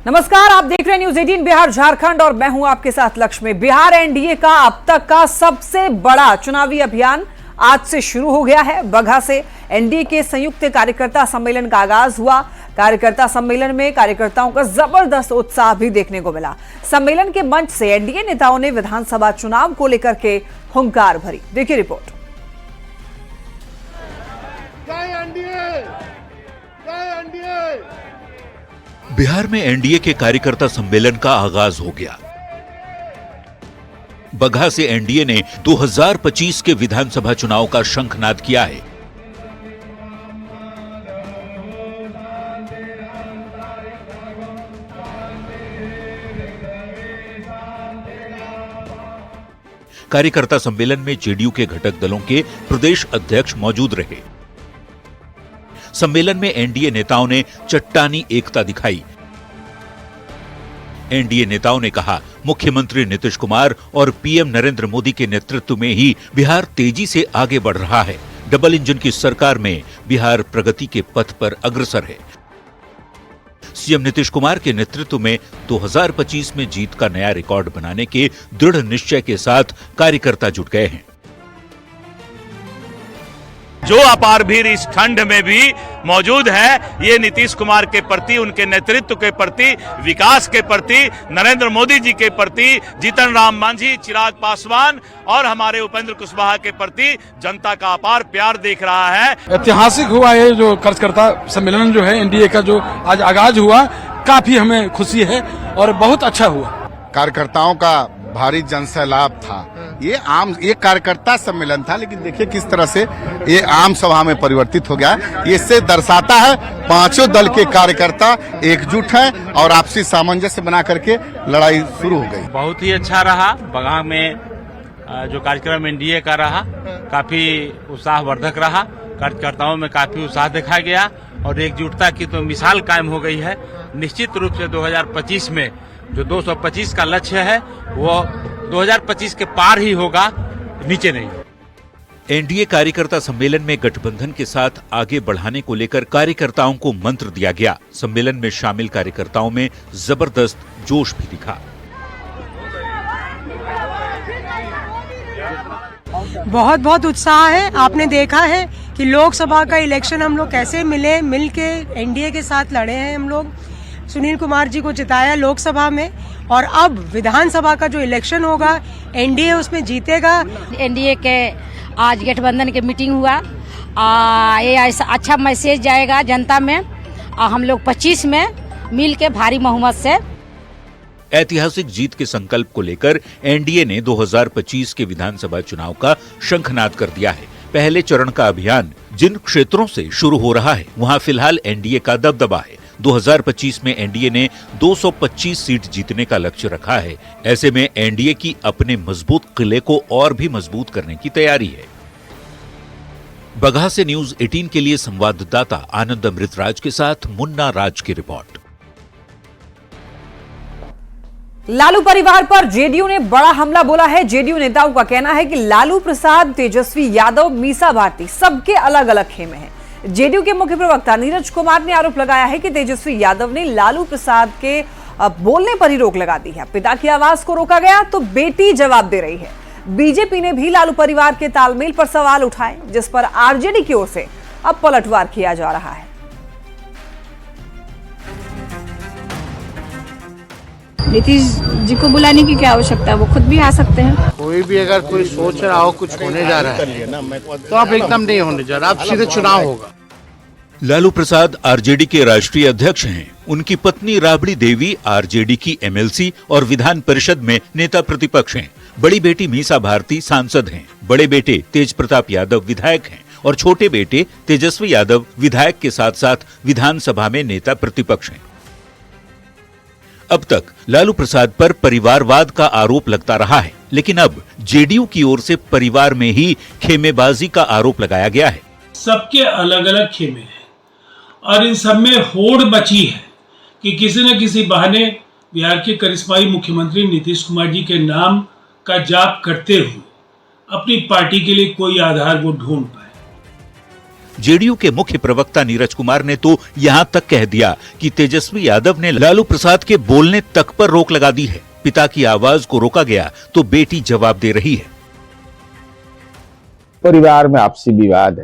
नमस्कार, आप देख रहे हैं न्यूज 18 बिहार झारखंड और मैं हूं आपके साथ लक्ष्मी। बिहार एनडीए का अब तक का सबसे बड़ा चुनावी अभियान आज से शुरू हो गया है। बगहा से एनडीए के संयुक्त कार्यकर्ता सम्मेलन का आगाज हुआ। कार्यकर्ता सम्मेलन में कार्यकर्ताओं का जबरदस्त उत्साह भी देखने को मिला। सम्मेलन के मंच से एनडीए नेताओं ने विधानसभा चुनाव को लेकर के हुंकार भरी। देखिए रिपोर्ट। बिहार में एनडीए के कार्यकर्ता सम्मेलन का आगाज हो गया। बगहा से एनडीए ने 2025 के विधानसभा चुनाव का शंखनाद किया है। कार्यकर्ता सम्मेलन में जेडीयू के घटक दलों के प्रदेश अध्यक्ष मौजूद रहे। सम्मेलन में एनडीए नेताओं ने चट्टानी एकता दिखाई। एनडीए नेताओं ने कहा, मुख्यमंत्री नीतीश कुमार और पीएम नरेंद्र मोदी के नेतृत्व में ही बिहार तेजी से आगे बढ़ रहा है। डबल इंजन की सरकार में बिहार प्रगति के पथ पर अग्रसर है। सीएम नीतीश कुमार के नेतृत्व में 2025 में जीत का नया रिकॉर्ड बनाने के दृढ़ निश्चय के साथ कार्यकर्ता जुट गए हैं। जो अपार भीड़ इस ठंड में भी मौजूद है, ये नीतीश कुमार के प्रति, उनके नेतृत्व के प्रति, विकास के प्रति, नरेंद्र मोदी जी के प्रति, जीतन राम मांझी, चिराग पासवान और हमारे उपेंद्र कुशवाहा के प्रति जनता का अपार प्यार देख रहा है। ऐतिहासिक हुआ ये जो कार्यकर्ता सम्मेलन जो है एनडीए का जो आज आगाज हुआ, काफी हमें खुशी है और बहुत अच्छा हुआ। कार्यकर्ताओं का भारी जनसैलाब था। ये कार्यकर्ता सम्मेलन था, लेकिन देखिए किस तरह से ये आम सभा में परिवर्तित हो गया। ये इससे दर्शाता है पांचों दल के कार्यकर्ता एकजुट हैं और आपसी सामंजस्य बना करके लड़ाई शुरू हो गई। बहुत ही अच्छा रहा। बगहा में जो कार्यक्रम एनडीए का रहा, काफी उत्साहवर्धक रहा। कार्यकर्ताओं में काफी उत्साह देखा गया और एकजुटता की तो मिसाल कायम हो गई है। निश्चित रूप से 2025 में जो 225 का लक्ष्य है वो 2025 के पार ही होगा, नीचे नहीं। एनडीए कार्यकर्ता सम्मेलन में गठबंधन के साथ आगे बढ़ाने को लेकर कार्यकर्ताओं को मंत्र दिया गया। सम्मेलन में शामिल कार्यकर्ताओं में जबरदस्त जोश भी दिखा। बहुत उत्साह है। आपने देखा है कि लोकसभा का इलेक्शन हम लोग कैसे मिल के एनडीए के साथ लड़े हैं। हम लोग सुनील कुमार जी को जिताया लोकसभा में और अब विधानसभा का जो इलेक्शन होगा एनडीए उसमें जीतेगा। एनडीए के आज गठबंधन के मीटिंग हुआ, ये अच्छा मैसेज जाएगा जनता में। हम लोग 25 में मिल के भारी बहुमत से ऐतिहासिक जीत के संकल्प को लेकर एनडीए ने 2025 के विधानसभा चुनाव का शंखनाद कर दिया है। पहले चरण का अभियान जिन क्षेत्रों से शुरू हो रहा है वहां फिलहाल एनडीए का दबदबा है। 2025 में एनडीए ने 225 सीट जीतने का लक्ष्य रखा है। ऐसे में एनडीए की अपने मजबूत किले को और भी मजबूत करने की तैयारी है। बगहा से न्यूज 18 के लिए संवाददाता आनंद अमृतराज के साथ मुन्ना राज की रिपोर्ट। लालू परिवार पर जेडीयू ने बड़ा हमला बोला है। जेडीयू नेताओं का कहना है कि लालू प्रसाद, तेजस्वी यादव, मीसा भारती सबके अलग अलग खेमे हैं। जेडीयू के मुख्य प्रवक्ता नीरज कुमार ने आरोप लगाया है कि तेजस्वी यादव ने लालू प्रसाद के बोलने पर ही रोक लगा दी है। पिता की आवाज को रोका गया तो बेटी जवाब दे रही है। बीजेपी ने भी लालू परिवार के तालमेल पर सवाल उठाए, जिस पर आरजेडी की ओर से अब पलटवार किया जा रहा है। नीतीश जी को बुलाने की क्या आवश्यकता है, वो खुद भी आ सकते हैं। कोई भी अगर कोई सोच रहा हो कुछ होने जा रहा है तो आप एकदम नहीं होने जा रहा, अब सीधे चुनाव होगा। लालू प्रसाद आरजेडी के राष्ट्रीय अध्यक्ष हैं। उनकी पत्नी राबड़ी देवी आरजेडी की एमएलसी और विधान परिषद में नेता प्रतिपक्ष हैं। बड़ी बेटी मीसा भारती सांसद हैं। बड़े बेटे तेज प्रताप यादव विधायक हैं और छोटे बेटे तेजस्वी यादव विधायक के साथ साथ विधानसभा में नेता प्रतिपक्ष हैं। अब तक लालू प्रसाद पर परिवारवाद का आरोप लगता रहा है, लेकिन अब जेडीयू की ओर से परिवार में ही खेमेबाजी का आरोप लगाया गया है। सबके अलग अलग खेमे हैं और इन सब में होड़ मची है कि किसी न किसी बहाने बिहार के करिश्माई मुख्यमंत्री नीतीश कुमार जी के नाम का जाप करते हुए अपनी पार्टी के लिए कोई आधार वो ढूंढ पाए। जेडीयू के मुख्य प्रवक्ता नीरज कुमार ने तो यहां तक कह दिया कि तेजस्वी यादव ने लालू प्रसाद के बोलने तक पर रोक लगा दी है। पिता की आवाज को रोका गया तो बेटी जवाब दे रही है। परिवार में आपसी विवाद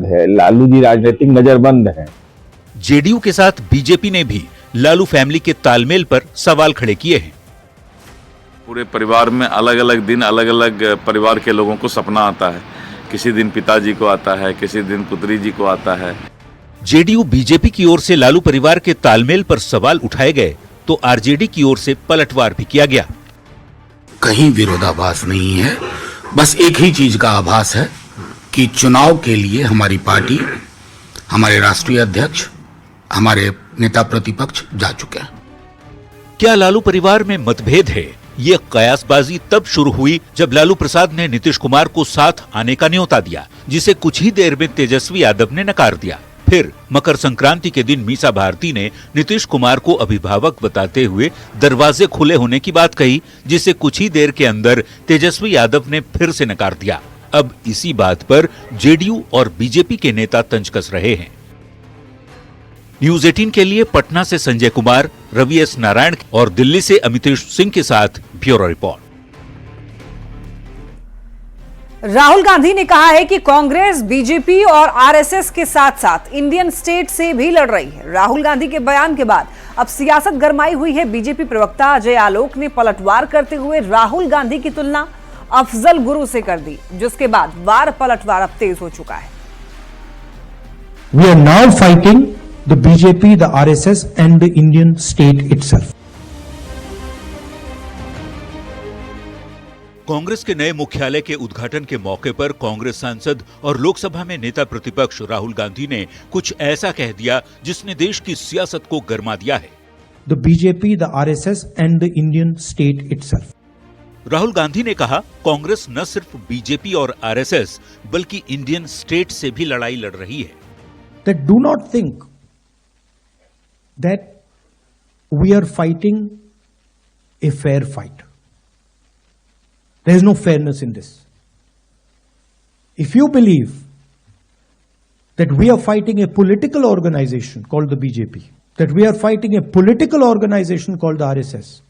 है, लालू जी राजनीतिक नजरबंद है। जेडीयू के साथ बीजेपी ने भी लालू फैमिली के तालमेल पर सवाल खड़े किए हैं। पूरे परिवार में अलग अलग दिन अलग अलग परिवार के लोगों को सपना आता है। किसी दिन पिताजी को आता है, किसी दिन पुत्री जी को आता है। जेडीयू बीजेपी की ओर से लालू परिवार के तालमेल पर सवाल उठाए गए तो आरजेडी की ओर से पलटवार भी किया गया। कहीं विरोधाभास नहीं है, बस एक ही चीज का आभास है कि चुनाव के लिए हमारी पार्टी, हमारे राष्ट्रीय अध्यक्ष, हमारे नेता प्रतिपक्ष जा चुके हैं। क्या लालू परिवार में मतभेद है? ये कयासबाजी तब शुरू हुई जब लालू प्रसाद ने नीतीश कुमार को साथ आने का न्योता दिया, जिसे कुछ ही देर में तेजस्वी यादव ने नकार दिया। फिर मकर संक्रांति के दिन मीसा भारती ने नीतीश कुमार को अभिभावक बताते हुए दरवाजे खुले होने की बात कही, जिसे कुछ ही देर के अंदर तेजस्वी यादव ने फिर से नकार दिया। अब इसी बात पर जेडीयू और बीजेपी के नेता तंज कस रहे हैं। न्यूज 18 के लिए पटना से संजय कुमार, रवि एस नारायण और दिल्ली से अमितेश सिंह के साथ ब्यूरो रिपोर्ट। राहुल गांधी ने कहा है कि कांग्रेस बीजेपी और आरएसएस के साथ साथ इंडियन स्टेट से भी लड़ रही है। राहुल गांधी के बयान के बाद अब सियासत गरमाई हुई है। बीजेपी प्रवक्ता अजय आलोक ने पलटवार करते हुए राहुल गांधी की तुलना अफजल गुरु से कर दी, जिसके बाद वार पलटवार अब तेज हो चुका है। We are now fighting the BJP, the RSS and the Indian state itself. Congress के नए मुख्यालय के उद्घाटन के मौके पर कांग्रेस सांसद और लोकसभा में नेता प्रतिपक्ष राहुल गांधी ने कुछ ऐसा कह दिया जिसने देश की सियासत को गरमा दिया है। The BJP, the RSS and the Indian state itself. Rahul Gandhi ने कहा, कांग्रेस न सिर्फ बीजेपी और आरएसएस बल्कि इंडियन स्टेट से भी लड़ाई लड़ रही है। That do not think that we are fighting a fair fight. There is no fairness in this. If you believe that we are fighting a political organization called the BJP, that we are fighting a political organization called the RSS,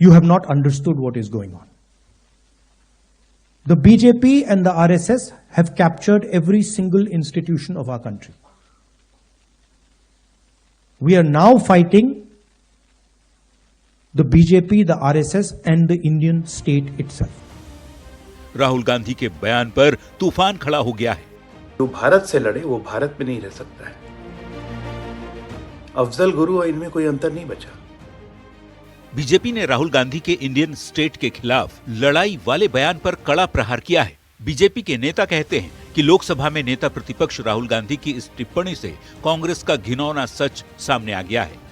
you have not understood what is going on. The BJP and the RSS have captured every single institution of our country. We are now fighting the BJP, the RSS and the Indian state itself. Rahul Gandhi के बयान पर तूफान खड़ा हो गया है। जो भारत से लड़े वो भारत में नहीं रह सकता है। अफजल गुरु और इनमें कोई अंतर नहीं बचा। बीजेपी ने राहुल गांधी के इंडियन स्टेट के खिलाफ लड़ाई वाले बयान पर कड़ा प्रहार किया है। बीजेपी के नेता कहते हैं कि लोकसभा में नेता प्रतिपक्ष राहुल गांधी की इस टिप्पणी से कांग्रेस का घिनौना सच सामने आ गया है।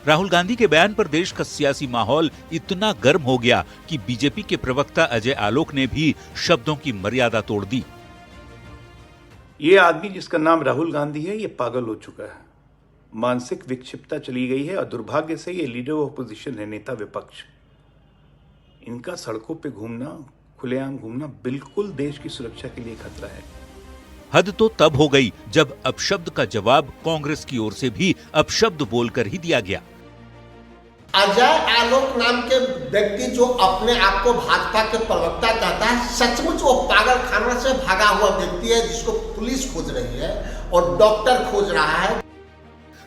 राहुल गांधी के बयान पर देश का सियासी माहौल इतना गर्म हो गया कि बीजेपी के प्रवक्ता अजय आलोक ने भी शब्दों की मर्यादा तोड़ दी। ये आदमी जिसका नाम राहुल गांधी है, ये पागल हो चुका है। मानसिक विक्षिप्तता चली गई है और दुर्भाग्य से ये लीडर ऑफ अपोजिशन है, नेता विपक्ष। इनका सड़कों पे घूमना, खुलेआम घूमना बिल्कुल देश की सुरक्षा के लिए खतरा है। हद तो तब हो गई जब अपशब्द का जवाब कांग्रेस की ओर से भी अपशब्द बोलकर ही दिया गया। अजय आलोक नाम के व्यक्ति जो अपने आप को भाजपा के प्रवक्ता कहता है, सचमुच वो पागल खाना से भागा हुआ व्यक्ति है जिसको पुलिस खोज रही है और डॉक्टर खोज रहा है।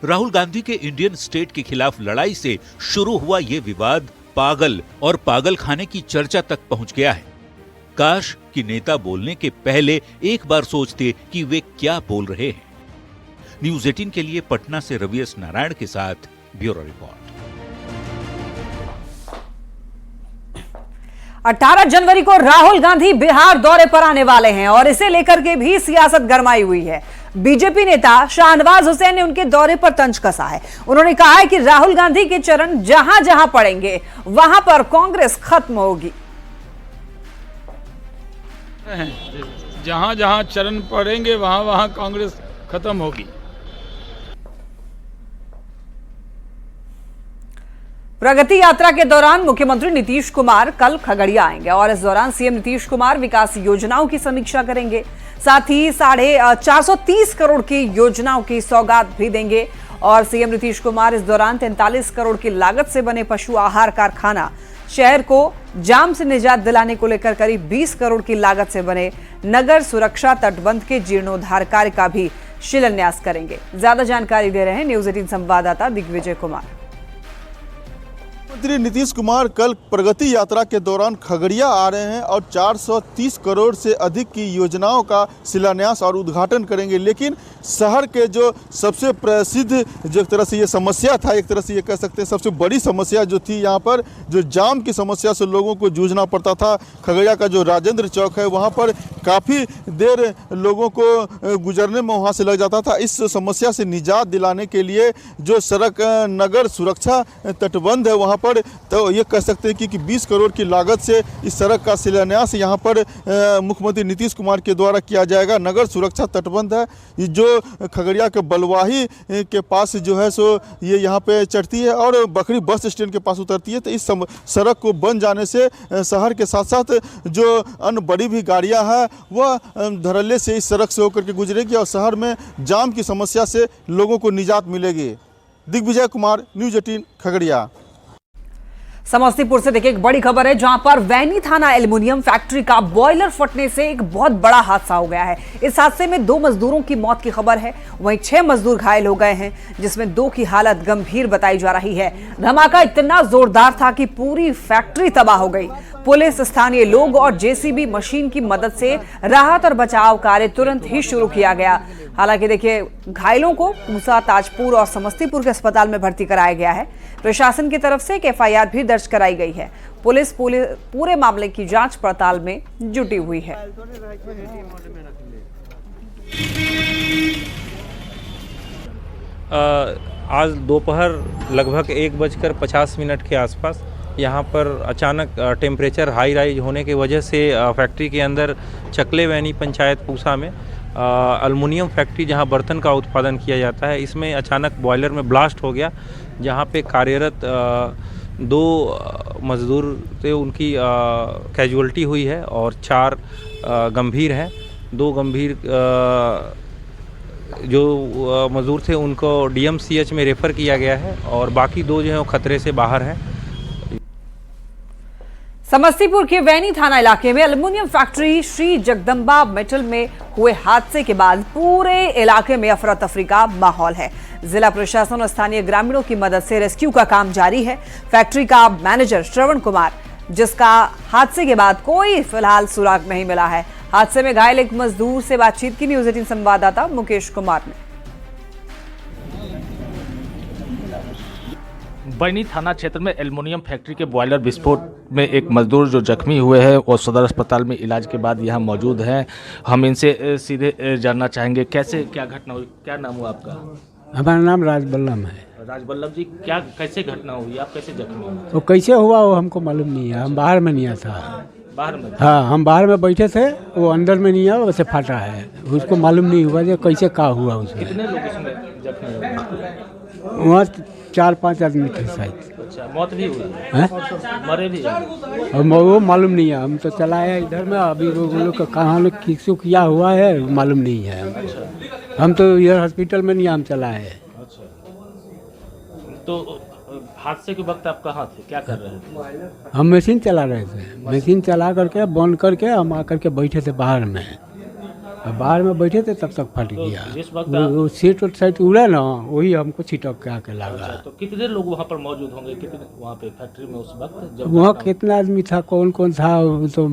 राहुल गांधी के इंडियन स्टेट के खिलाफ लड़ाई से शुरू हुआ ये विवाद पागल और पागल खाने की चर्चा तक पहुंच गया है। काश कि नेता बोलने के पहले एक बार सोचते कि वे क्या बोल रहे हैं। न्यूज 18 के लिए पटना से रवि एस नारायण के साथ ब्यूरो रिपोर्ट। 18 जनवरी को राहुल गांधी बिहार दौरे पर आने वाले हैं और इसे लेकर के भी सियासत गरमाई हुई है। बीजेपी नेता शाहनवाज हुसैन ने उनके दौरे पर तंज कसा है। उन्होंने कहा है कि राहुल गांधी के चरण जहां जहां पड़ेंगे वहां पर कांग्रेस खत्म होगी। जहां जहां चरण पड़ेंगे वहां वहां कांग्रेस खत्म होगी। प्रगति यात्रा के दौरान मुख्यमंत्री नीतीश कुमार कल खगड़िया आएंगे और इस दौरान सीएम नीतीश कुमार विकास योजनाओं की समीक्षा करेंगे। साथ ही 430 करोड़ की योजनाओं की सौगात भी देंगे। और सीएम नीतीश कुमार इस दौरान 43 करोड़ की लागत से बने पशु आहार कारखाना, शहर को जाम से निजात दिलाने को लेकर करीब 20 करोड़ की लागत से बने नगर सुरक्षा तटबंध के जीर्णोद्धार कार्य का भी शिलान्यास करेंगे। ज्यादा जानकारी दे रहे हैं न्यूज 18 संवाददाता दिग्विजय कुमार। मुख्यमंत्री नीतीश कुमार कल प्रगति यात्रा के दौरान खगड़िया आ रहे हैं और 430 करोड़ से अधिक की योजनाओं का शिलान्यास और उद्घाटन करेंगे। लेकिन शहर के जो सबसे प्रसिद्ध जो एक तरह से ये समस्या था, एक तरह से ये कह सकते हैं सबसे बड़ी समस्या जो थी यहाँ पर, जो जाम की समस्या से लोगों को जूझना पड़ता था। खगड़िया का जो राजेंद्र चौक है वहाँ पर काफ़ी देर लोगों को गुजरने में वहाँ से लग जाता था। इस समस्या से निजात दिलाने के लिए जो सड़क नगर सुरक्षा तटबंध है वहाँ पर, तो ये कह सकते हैं कि 20 करोड़ की लागत से इस सड़क का शिलान्यास यहाँ पर मुख्यमंत्री नीतीश कुमार के द्वारा किया जाएगा। नगर सुरक्षा तटबंध है जो खगड़िया के बलवाही के पास जो है सो ये यहाँ पे चढ़ती है और बखरी बस स्टैंड के पास उतरती है। तो इस सड़क को बन जाने से शहर के साथ साथ जो अन्य बड़ी भी गाड़ियाँ हैं वह धड़ल्ले से इस सड़क से होकर के गुजरेगी और शहर में जाम की समस्या से लोगों को निजात मिलेगी। दिग्विजय कुमार, न्यूज 18 खगड़िया। समस्तीपुर से देखिए एक बड़ी खबर है, जहां पर वैनी थाना एल्युमिनियम फैक्ट्री का बॉयलर फटने से एक बहुत बड़ा हादसा हो गया है। इस हादसे में 2 मजदूरों की मौत की खबर है, वहीं 6 मजदूर घायल हो गए हैं, जिसमें 2 की हालत गंभीर बताई जा रही है। धमाका इतना जोरदार था कि पूरी फैक्ट्री तबाह हो गई। पुलिस, स्थानीय लोग और जेसीबी मशीन की मदद से राहत और बचाव कार्य तुरंत ही शुरू किया गया। हालांकि देखिए घायलों को पूसा, ताजपुर और समस्तीपुर के अस्पताल में भर्ती कराया गया है। प्रशासन की तरफ से एक एफआईआर भी दर्ज कराई गई है। पुलिस पूरे मामले की जांच पड़ताल में जुटी हुई है। आज दोपहर लगभग 1:50 के आसपास यहाँ पर अचानक टेम्परेचर हाई राइज होने की वजह से फैक्ट्री के अंदर चकले वैनी पंचायत पूसा में एल्युमिनियम फैक्ट्री जहाँ बर्तन का उत्पादन किया जाता है, इसमें अचानक बॉयलर में ब्लास्ट हो गया, जहाँ पे कार्यरत 2 मजदूर थे, उनकी कैजुअल्टी हुई है और 4 गंभीर हैं। 2 गंभीर जो मजदूर थे उनको डीएमसीएच में रेफ़र किया गया है और बाकी 2 जो हैं वो खतरे से बाहर हैं। समस्तीपुर के वैनी थाना इलाके में aluminium factory Shri Jagdamba metal में हुए हादसे के बाद पूरे इलाके में अफरा तफरी का माहौल है। जिला प्रशासन और स्थानीय ग्रामीणों की मदद से रेस्क्यू का काम जारी है। फैक्ट्री का मैनेजर श्रवण कुमार, जिसका हादसे के बाद कोई फिलहाल सुराग नहीं मिला है। हादसे में घायल एक मजदूर से बातचीत की न्यूज 18 संवाददाता मुकेश कुमार ने। बैनी थाना क्षेत्र में एल्युमिनियम फैक्ट्री के बॉयलर विस्फोट में एक मजदूर जो जख्मी हुए हैं और सदर अस्पताल में इलाज के बाद यहाँ मौजूद हैं। हम इनसे सीधे जानना चाहेंगे कैसे क्या घटना हुई। क्या नाम हुआ आपका? हमारा नाम राजबल्लभ है। राजबल्लभ जी, क्या कैसे घटना हुई, आप कैसे जख्मी हुए? वो कैसे हुआ वो हमको मालूम नहीं है, हम बाहर में नहीं था। बाहर में? हाँ, हम बाहर में बैठे थे, वो अंदर में नहीं आया, वैसे फटा है, उसको मालूम नहीं हुआ जो कैसे क्या हुआ उसमें। कितने लोग इसमें जख्मी हुए? वहाँ 4-5 आदमी थे शायद। अच्छा, मौत भी हुई है? मरे भी? वो मालूम नहीं है, हम तो चलाए इधर में, अभी वो लोग का कहाँ किसको किया हुआ है मालूम नहीं है। हम तो इधर हॉस्पिटल में नहीं, हम चलाए हैं। तो हादसे के वक्त आप कहाँ थे, क्या कर रहे थे? हम मशीन चला रहे थे, मशीन चला करके बंद करके हम आकर के बैठे थे बाहर में। बाहर में बैठे थे तब तक फट गया। वो सीट और साइड उड़ा ना, वही हमको छिटक के आके लगा। अच्छा, तो कितने लोग वहाँ पर मौजूद होंगे, कितने वहाँ पे फैक्ट्री में उस वक्त? वहाँ कितना आदमी था, कौन कौन था, तो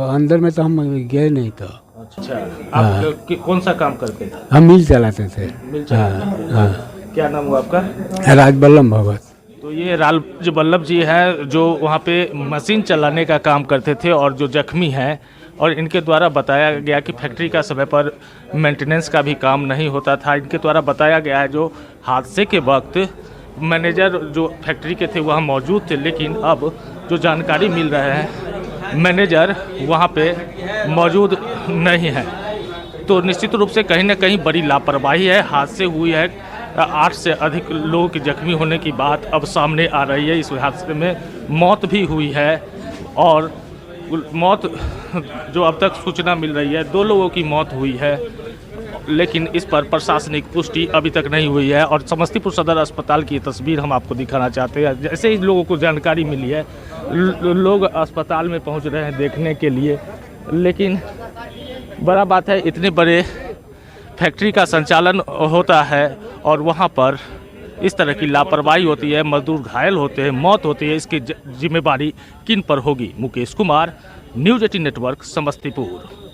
अंदर में तो हम गए नहीं। तो अच्छा, आप कौन सा काम करते थे? हम मिल चलाते थे। मिल चलाते थे। क्या नाम हुआ आपका? राजबल्लभ भगत। तो ये राजबल्लभ जी हैं जो वहाँ पे मशीन चलाने का काम करते थे और जो जख्मी हैं, और इनके द्वारा बताया गया कि फैक्ट्री का समय पर मेंटेनेंस का भी काम नहीं होता था। इनके द्वारा बताया गया है जो हादसे के वक्त मैनेजर जो फैक्ट्री के थे वहाँ मौजूद थे, लेकिन अब जो जानकारी मिल रहा है मैनेजर वहाँ पे मौजूद नहीं है। तो निश्चित रूप से कहीं ना कहीं बड़ी लापरवाही है। हादसे हुई है, 8 से अधिक लोगों के जख्मी होने की बात अब सामने आ रही है। इस हादसे में मौत भी हुई है और मौत जो अब तक सूचना मिल रही है 2 लोगों की मौत हुई है, लेकिन इस पर प्रशासनिक पुष्टि अभी तक नहीं हुई है। और समस्तीपुर सदर अस्पताल की तस्वीर हम आपको दिखाना चाहते हैं। जैसे ही लोगों को जानकारी मिली है, लोग अस्पताल में पहुंच रहे हैं देखने के लिए, लेकिन बड़ा बात है इतने बड़े फैक्ट्री का संचालन होता है और वहां पर इस तरह की लापरवाही होती है, मजदूर घायल होते हैं, मौत होती है, इसकी जिम्मेदारी किन पर होगी? Mukesh Kumar, news 18 network, Samastipur.